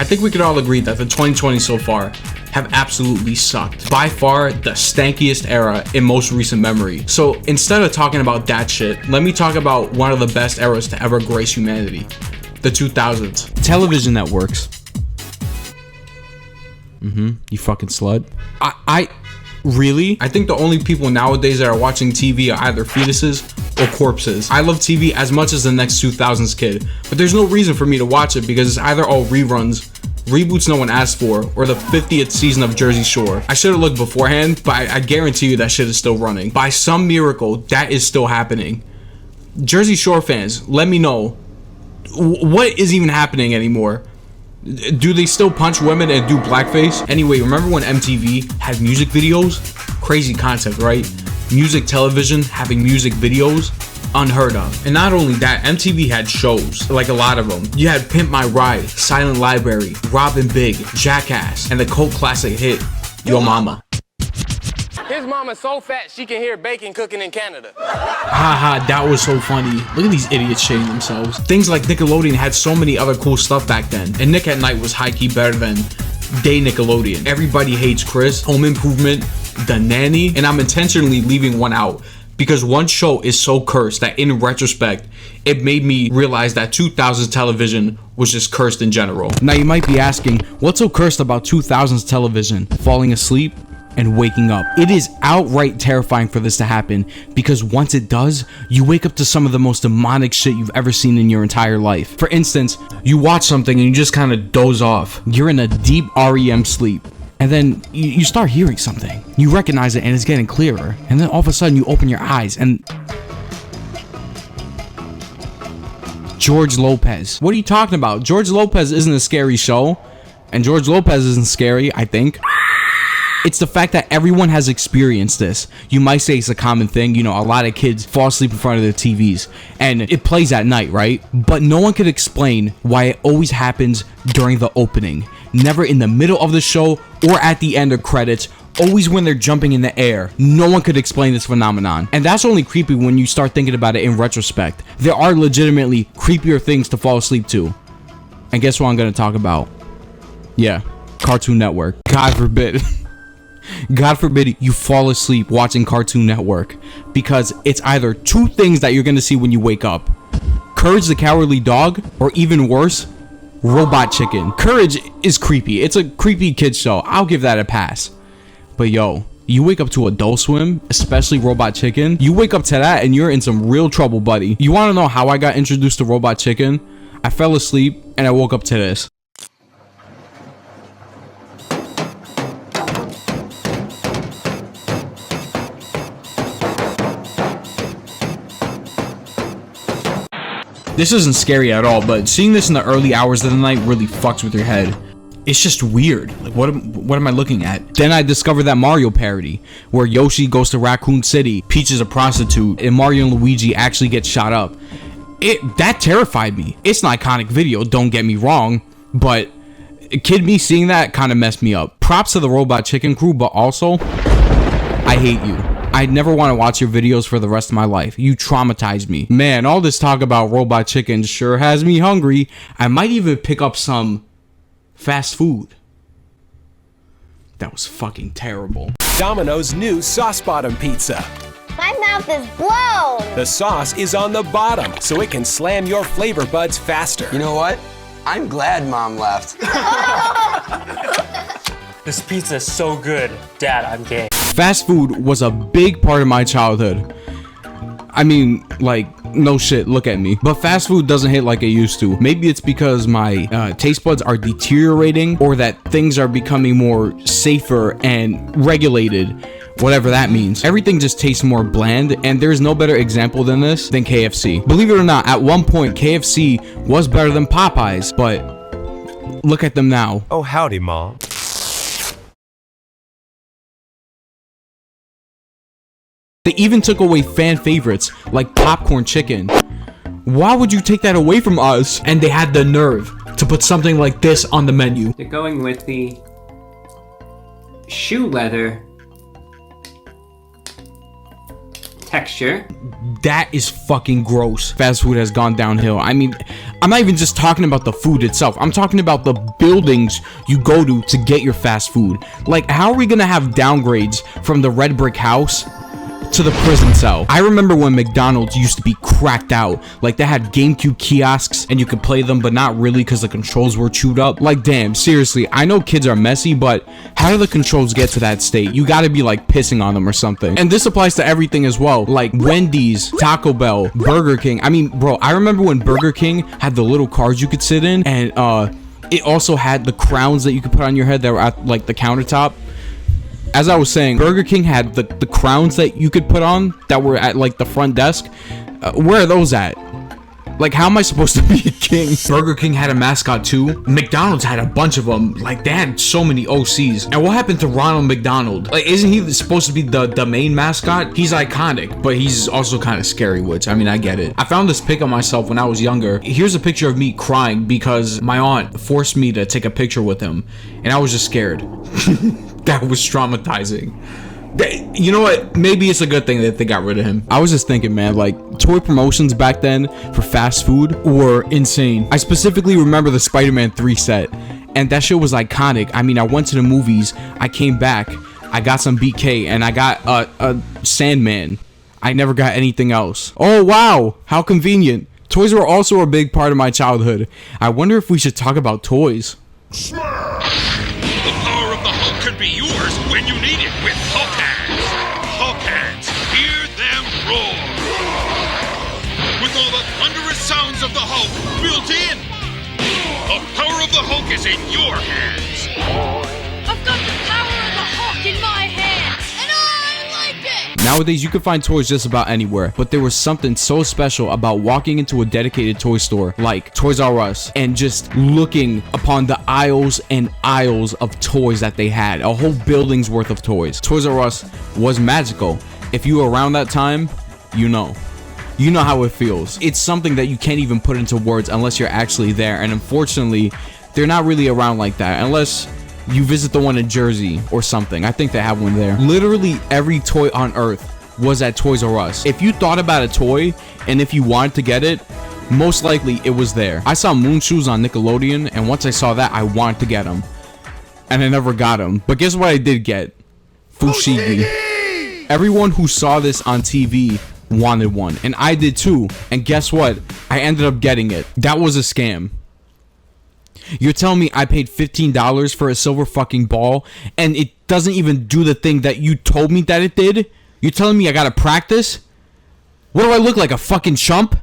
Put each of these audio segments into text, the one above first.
I think we could all agree that the 2020s so far have absolutely sucked. By far the stankiest era in most recent memory. So instead of talking about that shit, let me talk about one of the best eras to ever grace humanity. The 2000s. Television networks. You fucking slut. I really? I think the only people nowadays that are watching TV are either fetuses or corpses. I love TV as much as the next 2000s kid, but there's no reason for me to watch it because it's either all reruns, reboots no one asked for, or the 50th season of Jersey Shore. I should have looked beforehand, but I guarantee you that shit is still running. By some miracle, that is still happening. Jersey Shore fans, let me know, what is even happening anymore? Do they still punch women and do blackface? Anyway, remember when MTV had music videos? Crazy concept, right? Music television having music videos? Unheard of. And not only that, MTV had shows, like a lot of them. You had Pimp My Ride, Silent Library, Robbin' Big, Jackass, and the cult classic hit, Yo Mama. His mama's so fat she can hear bacon cooking in Canada. Haha, that was so funny. Look at these idiots shitting themselves. Things like Nickelodeon had so many other cool stuff back then. And Nick at Night was high-key better than Day Nickelodeon. Everybody Hates Chris, Home Improvement, The Nanny, and I'm intentionally leaving one out because one show is so cursed that in retrospect, it made me realize that 2000s television was just cursed in general. Now you might be asking, what's so cursed about 2000s television? Falling asleep and waking up. It is outright terrifying for this to happen because once it does, you wake up to some of the most demonic shit you've ever seen in your entire life. For instance, you watch something and you just kind of doze off. You're in a deep REM sleep. And then you start hearing something. You recognize it and it's getting clearer. And then all of a sudden you open your eyes and George Lopez. What are you talking about? George Lopez isn't a scary show. And George Lopez isn't scary, I think. It's the fact that everyone has experienced this. You might say it's a common thing. You know, a lot of kids fall asleep in front of their TVs and it plays at night, right? But no one could explain why it always happens during the opening. Never in the middle of the show or at the end of credits. Always when they're jumping in the air. No one could explain this phenomenon. And that's only creepy when you start thinking about it in retrospect. There are legitimately creepier things to fall asleep to. And guess what I'm going to talk about? Yeah, Cartoon Network. God forbid. God forbid you fall asleep watching Cartoon Network because it's either two things that you're gonna see when you wake up: Courage the Cowardly Dog, or even worse, Robot Chicken. Courage is creepy. It's a creepy kid show. I'll give that a pass. But yo, you wake up to Adult Swim, especially Robot Chicken. You wake up to that and you're in some real trouble, buddy. You want to know how I got introduced to Robot Chicken? I fell asleep and I woke up to this. This isn't scary at all, but seeing this in the early hours of the night really fucks with your head. It's just weird. Like, what am I looking at? Then I discovered that Mario parody, where Yoshi goes to Raccoon City, Peach is a prostitute, and Mario and Luigi actually get shot up. That terrified me. It's an iconic video, don't get me wrong, but kid me seeing that kind of messed me up. Props to the Robot Chicken crew, but also, I hate you. I'd never want to watch your videos for the rest of my life. You traumatized me. Man, all this talk about Robot Chicken sure has me hungry. I might even pick up some fast food. That was fucking terrible. Domino's new sauce bottom pizza. My mouth is blown. The sauce is on the bottom, so it can slam your flavor buds faster. You know what? I'm glad Mom left. This pizza is so good. Dad, I'm gay. Fast food was a big part of my childhood. I mean, like, no shit, look at me. But fast food doesn't hit like it used to. Maybe it's because my taste buds are deteriorating, or that things are becoming more safer and regulated, whatever that means. Everything just tastes more bland, and there's no better example than this than KFC. Believe it or not, at one point, KFC was better than Popeyes, but look at them now. Oh, howdy, Mom. They even took away fan favorites like popcorn chicken. Why would you take that away from us? And they had the nerve to put something like this on the menu. They're going with the shoe leather. texture. That is fucking gross. Fast food has gone downhill. I mean, I'm not even just talking about the food itself. I'm talking about the buildings you go to get your fast food. Like, how are we gonna have downgrades from the red brick house to the prison cell? I remember when McDonald's used to be cracked out. Like, they had GameCube kiosks and you could play them, but not really because the controls were chewed up. Like, damn, seriously, I know kids are messy, but how do the controls get to that state? You gotta be like pissing on them or something. And this applies to everything as well, like Wendy's, Taco Bell, Burger King. I mean, bro, I remember when Burger King had the little cars you could sit in, and it also had the crowns that you could put on your head that were at like the countertop. As I was saying, Burger King had the crowns that you could put on that were at like the front desk. Where are those at? Like, how am I supposed to be a king? Burger King had a mascot too. McDonald's had a bunch of them. Like, they had so many OCs. And what happened to Ronald McDonald? Like, isn't he supposed to be the main mascot? He's iconic, but he's also kind of scary, which, I mean, I get it. I found this pic of myself when I was younger. Here's a picture of me crying because my aunt forced me to take a picture with him, and I was just scared. That was traumatizing. You know what? Maybe it's a good thing that they got rid of him. I was just thinking, man, like, toy promotions back then for fast food were insane. I specifically remember the Spider-Man 3 set, and that shit was iconic. I mean, I went to the movies, I came back, I got some BK, and I got a Sandman. I never got anything else. Oh, wow. How convenient. Toys were also a big part of my childhood. I wonder if we should talk about toys. Could be yours when you need it with Hulk Hands. Hulk Hands, hear them roar. With all the thunderous sounds of the Hulk built in. The power of the Hulk is in your hands. I've got the power of the Hulk in my hands, and I like it. Nowadays, you can find toys just about anywhere, but there was something so special about walking into a dedicated toy store like Toys R Us and just looking upon the aisles and aisles of toys that they had. A whole building's worth of toys. Toys R Us was magical. If you were around that time, you know. You know how it feels. It's something that you can't even put into words unless you're actually there, and unfortunately, they're not really around like that unless you visit the one in Jersey or something. I think they have one there. Literally every toy on earth was at Toys R Us. If you thought about a toy and if you wanted to get it, most likely it was there. I saw Moon Shoes on Nickelodeon, and once I saw that, I wanted to get them. And I never got them. But guess what I did get? Fushigi. Everyone who saw this on TV wanted one, and I did too. And guess what? I ended up getting it. That was a scam. You're telling me I paid $15 for a silver fucking ball and it doesn't even do the thing that you told me that it did? You're telling me I gotta practice? What do I look like, a fucking chump?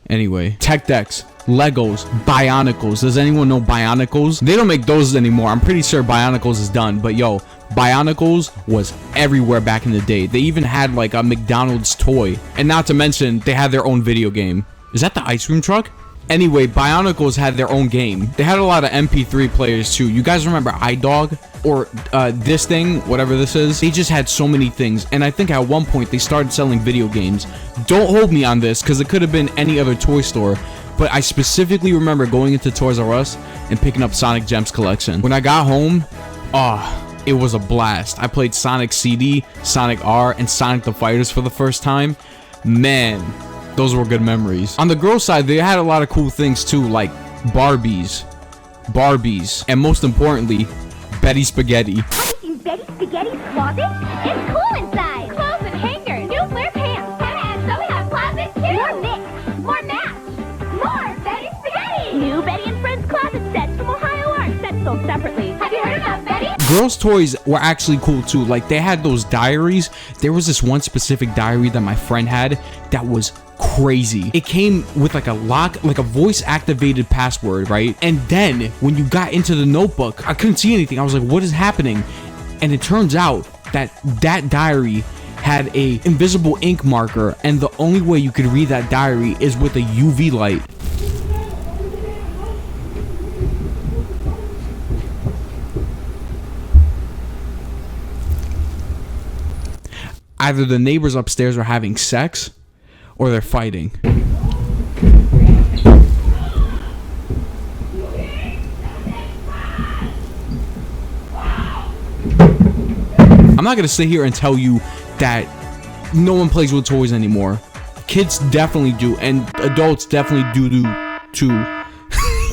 Anyway, Tech Decks, Legos, Bionicles. Does anyone know Bionicles? They don't make those anymore. I'm pretty sure Bionicles is done, but yo, Bionicles was everywhere back in the day. They even had like a McDonald's toy, and not to mention they had their own video game. Is that the ice cream truck? Anyway, Bionicles had their own game. They had a lot of MP3 players too. You guys remember iDog? Or this thing, whatever this is? They just had so many things. And I think at one point they started selling video games. Don't hold me on this, because it could have been any other toy store. But I specifically remember going into Toys R Us and picking up Sonic Gems Collection. When I got home, it was a blast. I played Sonic CD, Sonic R, and Sonic the Fighters for the first time. Man, those were good memories. On the girls' side, they had a lot of cool things too, like Barbies, and most importantly, Betty Spaghetti. Have you seen Betty Spaghetti's closet? It's cool inside. Clothes and hangers. New flare pants. And so we have closets too. More mix. More match. More Betty Spaghetti. New Betty and Friends closet sets from Ohio Art. Sets sold separately. Have you heard about Betty? Girls' toys were actually cool too. Like, they had those diaries. There was this one specific diary that my friend had that was crazy. It came with like a lock, like a voice activated password, right? And then when you got into the notebook, I couldn't see anything. I was like, what is happening? And it turns out that that diary had a invisible ink marker, and the only way you could read that diary is with a UV light. Either the neighbors upstairs are having sex or they're fighting. I'm not gonna sit here and tell you that no one plays with toys anymore. Kids definitely do, and adults definitely do too.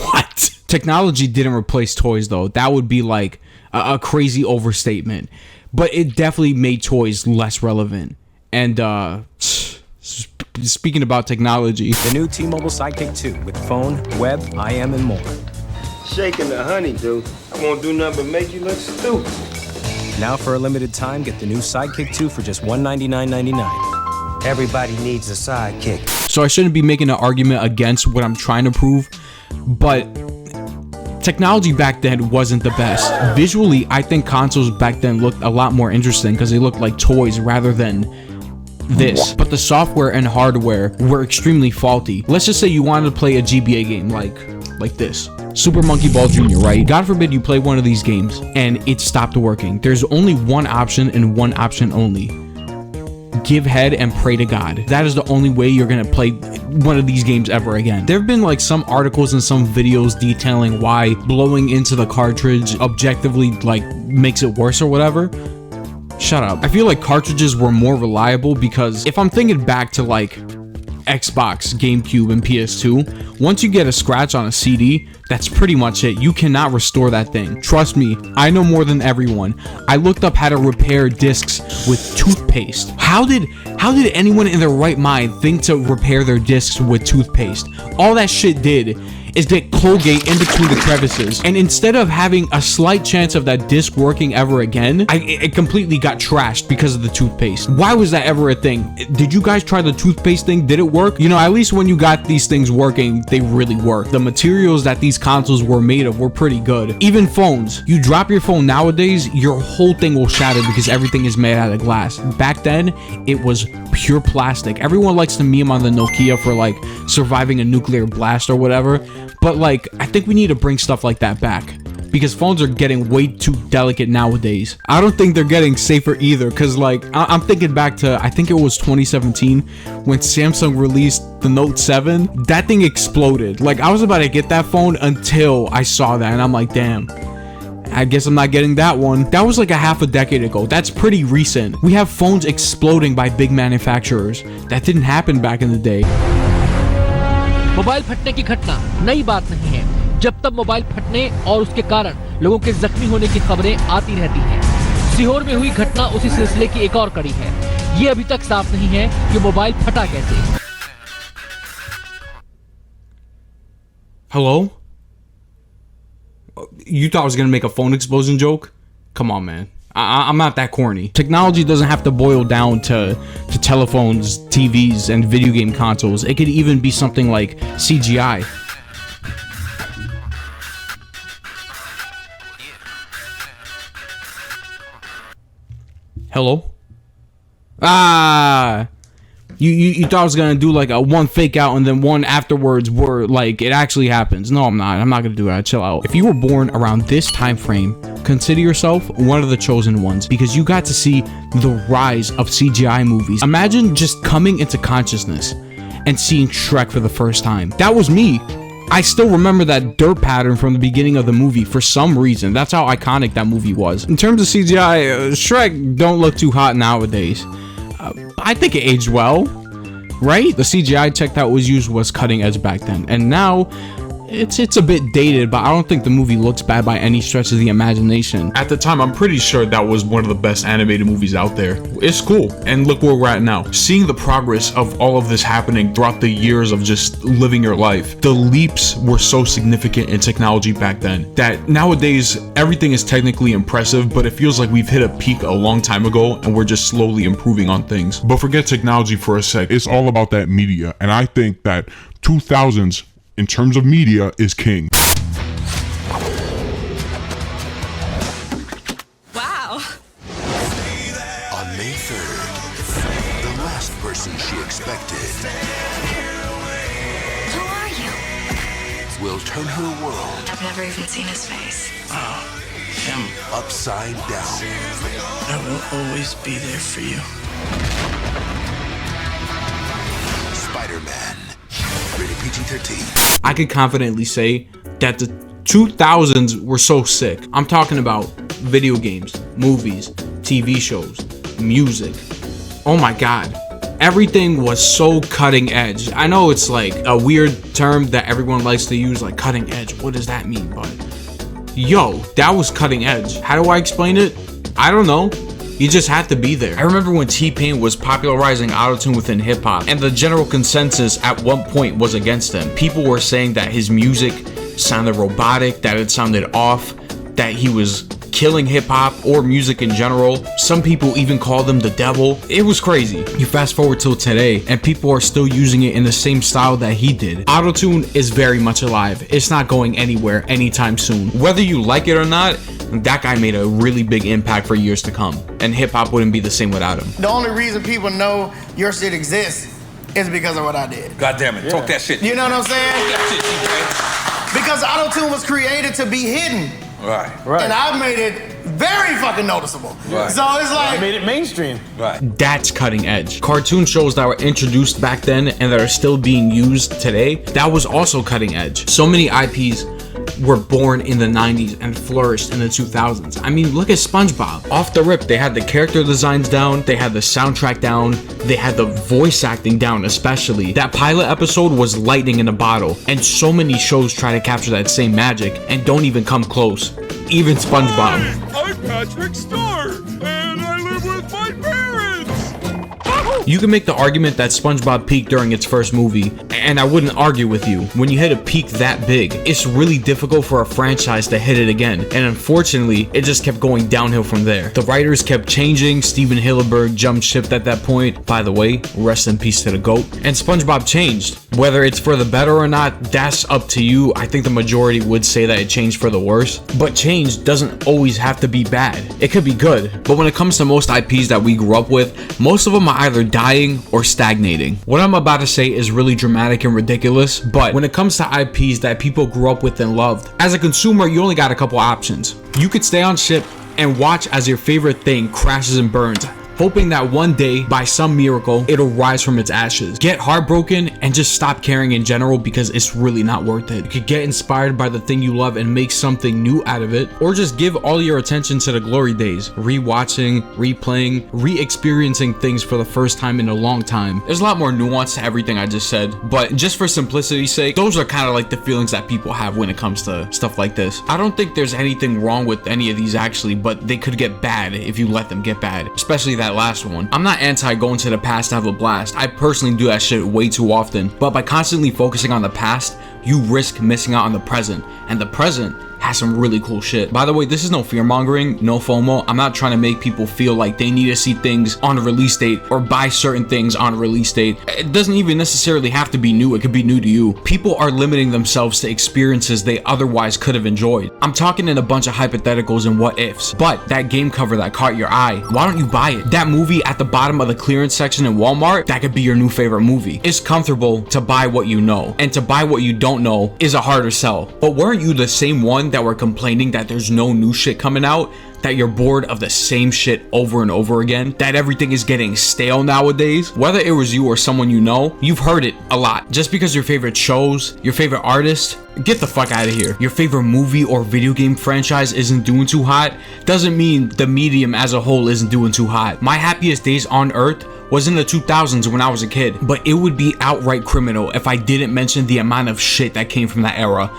What? Technology didn't replace toys, though. That would be like a crazy overstatement. But it definitely made toys less relevant. And speaking about technology, The new T-Mobile Sidekick 2 with phone, web, IM, and more. Shaking the honey, dude. I won't do nothing but make you look stupid. Now for a limited time, get the new Sidekick 2 for just $199.99. Everybody needs a sidekick. so I shouldn't be making an argument against what I'm trying to prove, but technology back then wasn't the best. Visually, I think consoles back then looked a lot more interesting because they looked like toys rather than this. But the software and hardware were extremely faulty. Let's just say you wanted to play a GBA game like this. Super Monkey Ball Jr., right? God forbid you play one of these games and it stopped working. There's only one option and one option only. Give head and pray to God. That is the only way you're gonna play one of these games ever again. There have been like some articles and some videos detailing why blowing into the cartridge objectively like makes it worse or whatever. Shut up. I feel like cartridges were more reliable because if I'm thinking back to like Xbox, GameCube, and PS2, once you get a scratch on a CD, that's pretty much it. You cannot restore that thing. Trust me, I know more than everyone. I looked up how to repair discs with toothpaste. How did anyone in their right mind think to repair their discs with toothpaste? All that shit did is get Colgate in between the crevices, and instead of having a slight chance of that disc working ever again, it completely got trashed because of the toothpaste. Why was that ever a thing? Did you guys try the toothpaste thing? Did it work? You know, at least when you got these things working, they really work. The materials that these consoles were made of were pretty good. Even phones. You drop your phone nowadays, your whole thing will shatter because everything is made out of glass. Back then, it was pure plastic. Everyone likes to meme on the Nokia for like surviving a nuclear blast or whatever. But like, I think we need to bring stuff like that back because phones are getting way too delicate nowadays. I don't think they're getting safer either because like, I'm thinking back to, I think it was 2017 when Samsung released the Note 7. That thing exploded. Like, I was about to get that phone until I saw that and I'm like, damn, I guess I'm not getting that one. That was like a half a decade ago. That's pretty recent. We have phones exploding by big manufacturers. That didn't happen back in the day. Mobile फटने की घटना नई बात नहीं है। जब तक mobile फटने और उसके कारण लोगों के जख्मी होने की खबरें आती रहती हैं। सीहोर में हुई घटना उसी सिलसिले की एक और कड़ी है। ये अभी तक साफ नहीं है कि मोबाइल फटा कैसे। Hello? You thought I was gonna make a phone explosion joke? Come on, man. I'm not that corny. Technology doesn't have to boil down to telephones, TVs, and video game consoles. It could even be something like CGI. Hello? You thought I was gonna do like a one fake out and then one afterwards where like it actually happens. No, I'm not gonna do that. Chill out. If you were born around this time frame, consider yourself one of the chosen ones because you got to see the rise of CGI movies. Imagine just coming into consciousness and seeing Shrek for the first time. That was me. I still remember that dirt pattern from the beginning of the movie for some reason. That's how iconic that movie was. In terms of CGI, Shrek don't look too hot nowadays. I think it aged well, right? The CGI tech that was used was cutting edge back then, and now it's a bit dated, but I don't think the movie looks bad by any stretch of the imagination. At the time, I'm pretty sure that was one of the best animated movies out there. It's cool, and look where we're at now. Seeing the progress of all of this happening throughout the years of just living your life, the leaps were so significant in technology back then that nowadays everything is technically impressive, but it feels like we've hit a peak a long time ago and we're just slowly improving on things. But forget technology for a sec. It's all about that media, and I think that 2000s in terms of media is king. Wow. On May 3rd, the last person she expected Who are you? will turn her world I've never even seen his face. him upside down. I will always be there for you. Spider-Man. Rated PG-13. I could confidently say that the 2000s were so sick. I'm talking about video games, movies, TV shows, music, Oh my god. Everything was so cutting edge. I know it's like a weird term that everyone likes to use, like cutting edge. What does that mean? But yo, that was cutting edge. How do I explain it? I don't know. You just have to be there. I remember when T-Pain was popularizing autotune within hip-hop, and the general consensus at one point was against him. People were saying that his music sounded robotic, that it sounded off, that he was killing hip-hop or music in general. Some people even called him the devil. It was crazy. You fast forward till today and people are still using it in the same style that he did. Autotune is very much alive. It's not going anywhere anytime soon. Whether you like it or not, that guy made a really big impact for years to come, and hip-hop wouldn't be the same without him. The only reason people know your shit exists is because of what I did. God damn it, talk that shit. You know what I'm saying? Talk that shit, because autotune was created to be hidden. Right. And I made it very fucking noticeable. Right. So it's like, I made it mainstream. Right. That's cutting edge. Cartoon shows that were introduced back then and that are still being used today, that was also cutting edge. So many IPs were born in the 90s and flourished in the 2000s. I mean, look at SpongeBob. Off the rip, they had the character designs down, they had the soundtrack down, they had the voice acting down especially. That pilot episode was lightning in a bottle, and so many shows try to capture that same magic and don't even come close. Even SpongeBob. I'm Patrick Star, and I live with my parents! You can make the argument that SpongeBob peaked during its first movie, and I wouldn't argue with you. When you hit a peak that big, it's really difficult for a franchise to hit it again, and unfortunately, it just kept going downhill from there. The writers kept changing, Steven Hillenburg jumped ship at that point. By the way, rest in peace to the GOAT. And SpongeBob changed. Whether it's for the better or not, that's up to you. I think the majority would say that it changed for the worse, but change doesn't always have to be bad. It could be good, but when it comes to most IPs that we grew up with, most of them are either dying or stagnating. What I'm about to say is really dramatic and ridiculous, but when it comes to IPs that people grew up with and loved, as a consumer, you only got a couple options. You could stay on ship and watch as your favorite thing crashes and burns, hoping that one day, by some miracle, it'll rise from its ashes. Get heartbroken and just stop caring in general because it's really not worth it. You could get inspired by the thing you love and make something new out of it, or just give all your attention to the glory days, rewatching, replaying, re-experiencing things for the first time in a long time. There's a lot more nuance to everything I just said, but just for simplicity's sake, those are kind of like the feelings that people have when it comes to stuff like this. I don't think there's anything wrong with any of these actually, but they could get bad if you let them get bad, especially that last one. I'm not anti going to the past to have a blast. I personally do that shit way too often, but by constantly focusing on the past, you risk missing out on the present, and the present has some really cool shit. By the way, this is no fear mongering, no FOMO. I'm not trying to make people feel like they need to see things on a release date or buy certain things on a release date. It doesn't even necessarily have to be new. It could be new to you. People are limiting themselves to experiences they otherwise could have enjoyed. I'm talking in a bunch of hypotheticals and what ifs, but that game cover that caught your eye, why don't you buy it? That movie at the bottom of the clearance section in Walmart, that could be your new favorite movie. It's comfortable to buy what you know, and to buy what you don't know is a harder sell. But weren't you the same one that were complaining that there's no new shit coming out, that you're bored of the same shit over and over again, that everything is getting stale nowadays? Whether it was you or someone you know, you've heard it a lot. Just because your favorite shows, your favorite artist, get the fuck out of here. Your favorite movie or video game franchise isn't doing too hot, doesn't mean the medium as a whole isn't doing too hot. My happiest days on earth was in the 2000s when I was a kid, but it would be outright criminal if I didn't mention the amount of shit that came from that era.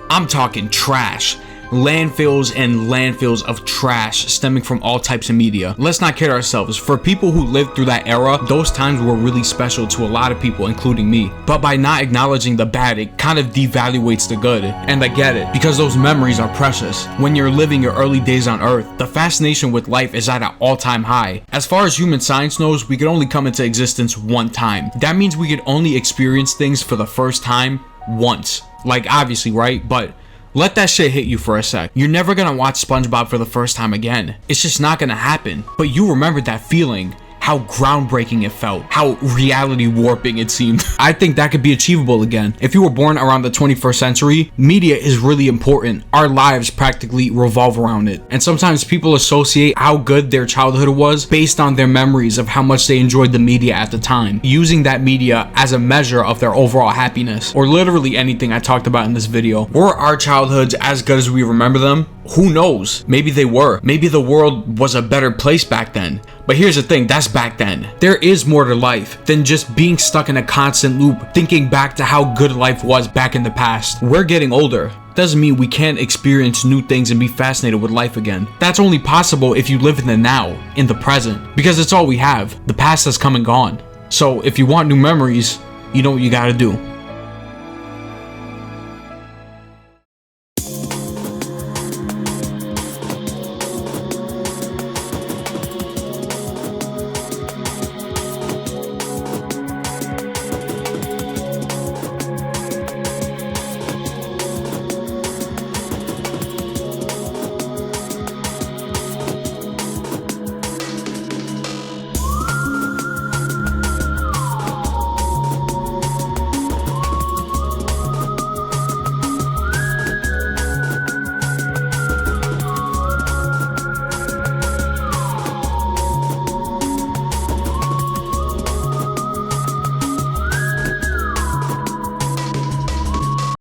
I'm talking trash. Landfills and landfills of trash stemming from all types of media. Let's not kid ourselves. For people who lived through that era, those times were really special to a lot of people, including me. But by not acknowledging the bad, it kind of devaluates the good. And I get it, because those memories are precious. When you're living your early days on Earth, the fascination with life is at an all-time high. As far as human science knows, we could only come into existence one time. That means we could only experience things for the first time once. Like, obviously, right? But let that shit hit you for a sec. You're never gonna watch SpongeBob for the first time again. It's just not gonna happen. But you remember that feeling. How groundbreaking it felt. How reality warping it seemed. I think that could be achievable again. If you were born around the 21st century, media is really important. Our lives practically revolve around it. And sometimes people associate how good their childhood was based on their memories of how much they enjoyed the media at the time, using that media as a measure of their overall happiness, or literally anything I talked about in this video. Were our childhoods as good as we remember them? Who knows? Maybe they were. Maybe the world was a better place back then. But here's the thing, that's back then. There is more to life than just being stuck in a constant loop, thinking back to how good life was back in the past. We're getting older. Doesn't mean we can't experience new things and be fascinated with life again. That's only possible if you live in the now, in the present, because it's all we have. The past has come and gone. So if you want new memories, you know what you gotta do.